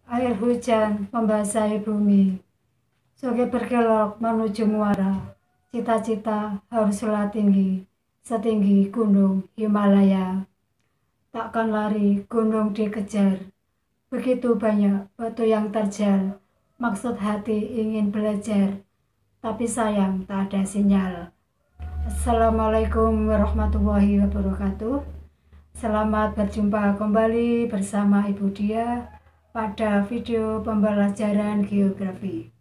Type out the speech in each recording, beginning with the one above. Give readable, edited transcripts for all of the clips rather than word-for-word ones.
Air hujan membasahi bumi, sungai berkelok menuju muara. Cita-cita haruslah tinggi, setinggi gunung Himalaya. Takkan lari gunung dikejar, begitu banyak batu yang terjal. Maksud hati ingin belajar, tapi sayang tak ada sinyal. Assalamualaikum warahmatullahi wabarakatuh. Selamat berjumpa kembali bersama Ibu Dia pada video pembelajaran geografi.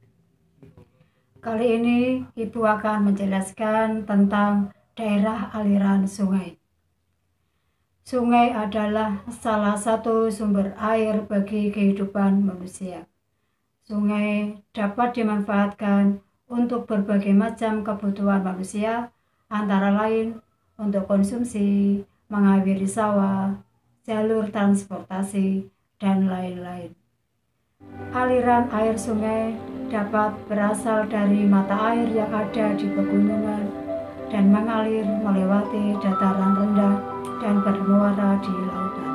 Kali ini Ibu akan menjelaskan tentang daerah aliran sungai. Sungai adalah salah satu sumber air bagi kehidupan manusia. Sungai dapat dimanfaatkan untuk berbagai macam kebutuhan manusia, antara lain untuk konsumsi, mengairi sawah, jalur transportasi, dan lain-lain. Aliran air sungai dapat berasal dari mata air yang ada di pegunungan dan mengalir melewati dataran rendah dan bermuara di lautan.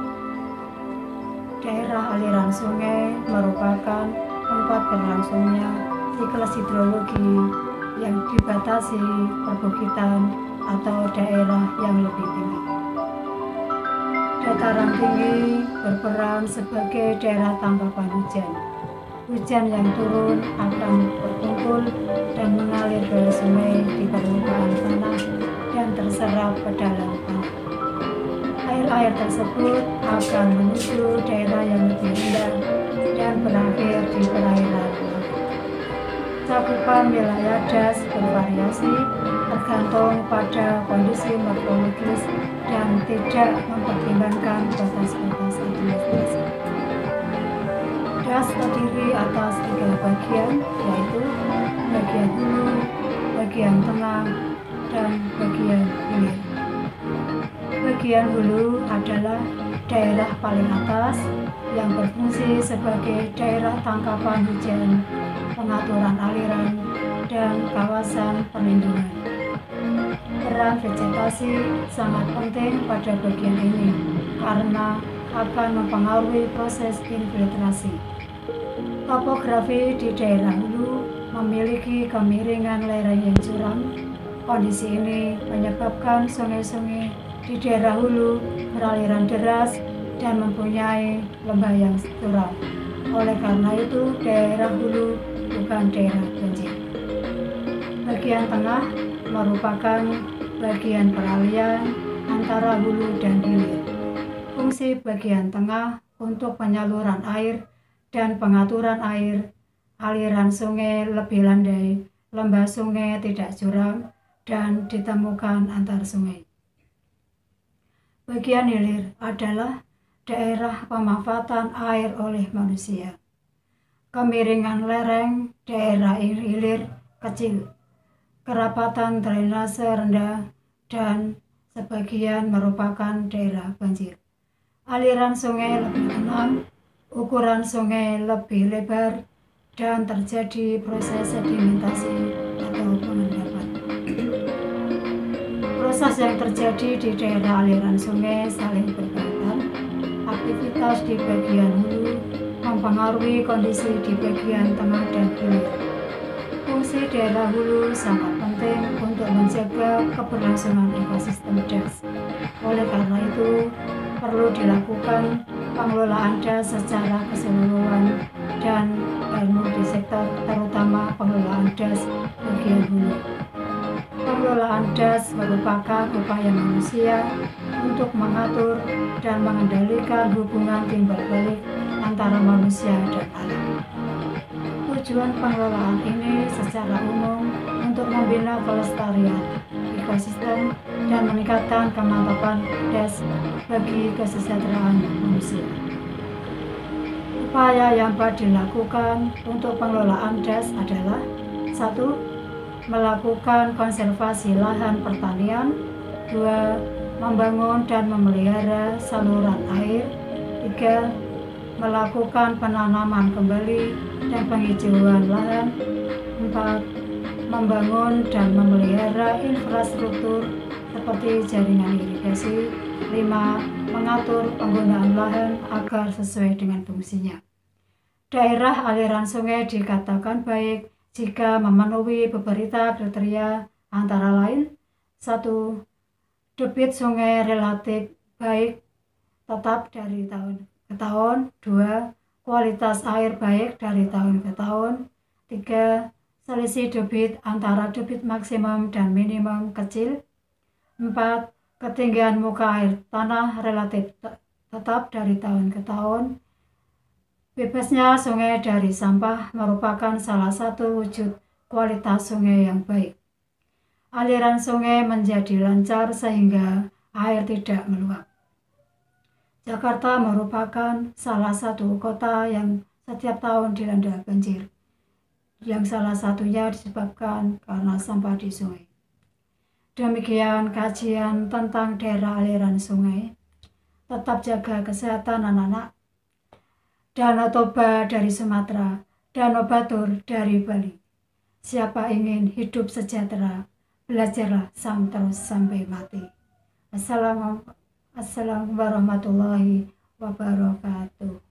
Daerah aliran sungai merupakan tempat berlangsungnya siklus hidrologi yang dibatasi perbukitan atau daerah yang lebih tinggi. Dataran tinggi berperan sebagai daerah tangkapan hujan. Hujan yang turun akan berkumpul dan mengalir ke sungai di permukaan tanah dan terserap ke dalam tanah. Air-air tersebut akan menuju daerah yang lebih rendah dan berakhir di perairan. Cakupan wilayah das bervariasi tergantung pada kondisi morfologis dan tidak mempertimbangkan batas-batas administrasi. Das terdiri atas 3 bagian, yaitu bagian hulu, bagian tengah, dan bagian hilir. Bagian hulu adalah daerah paling atas yang berfungsi sebagai daerah tangkapan hujan, pengaturan aliran, dan kawasan perlindungan. Peran vegetasi sangat penting pada bagian ini karena akan mempengaruhi proses infiltrasi. Topografi di daerah hulu memiliki kemiringan lereng yang curam. Kondisi ini menyebabkan sungai-sungai di daerah hulu beraliran deras dan mempunyai lembah yang curam. Oleh karena itu, daerah hulu bukan daerah banjir. Bagian tengah merupakan bagian peralihan antara hulu dan hilir. Fungsi bagian tengah untuk penyaluran air dan pengaturan air. Aliran sungai lebih landai, lembah sungai tidak curam, dan ditemukan antar sungai. Bagian hilir adalah daerah pemanfaatan air oleh manusia. Kemiringan lereng daerah hilir kecil, kerapatan drainase rendah, dan sebagian merupakan daerah banjir. Aliran sungai lebih tenang, ukuran sungai lebih lebar, dan terjadi proses sedimentasi atau pengendapan. Proses yang terjadi di daerah aliran sungai saling berkaitan. Aktivitas di bagian hulu mempengaruhi kondisi di bagian tengah dan hilir. Fungsi daerah hulu sangat penting untuk menjaga keberlangsungan ekosistem das. Oleh karena itu, perlu dilakukan pengelolaan das secara keseluruhan dan ilmu di sektor, terutama pengelolaan das bagian hulu. Pengelolaan das merupakan upaya manusia untuk mengatur dan mengendalikan hubungan timbal balik antara manusia dan alam. Tujuan pengelolaan ini secara umum untuk membina kelestarian ekosistem dan meningkatkan kemantapan das bagi kesejahteraan manusia. Upaya yang dapat dilakukan untuk pengelolaan das adalah: 1. Melakukan konservasi lahan pertanian. 2. Membangun dan memelihara saluran air. 3. Melakukan penanaman kembali dan penghijauan lahan. 4. Membangun dan memelihara infrastruktur seperti jaringan irigasi. 5. Mengatur penggunaan lahan agar sesuai dengan fungsinya. Daerah aliran sungai dikatakan baik jika memenuhi beberapa kriteria, antara lain: 1. Debit sungai relatif baik tetap dari tahun ke tahun. 2. Kualitas air baik dari tahun ke tahun. 3. Selisih debit antara debit maksimum dan minimum kecil. 4. Ketinggian muka air tanah relatif tetap dari tahun ke tahun. Bebasnya sungai dari sampah merupakan salah satu wujud kualitas sungai yang baik. Aliran sungai menjadi lancar sehingga air tidak meluap. Jakarta merupakan salah satu kota yang setiap tahun dilanda banjir, yang salah satunya disebabkan karena sampah di sungai. Demikian kajian tentang daerah aliran sungai. Tetap jaga kesehatan anak-anak. Danau Toba dari Sumatera, Danau Batur dari Bali. Siapa ingin hidup sejahtera, belajarlah terus sampai mati. Assalamualaikum warahmatullahi wabarakatuh.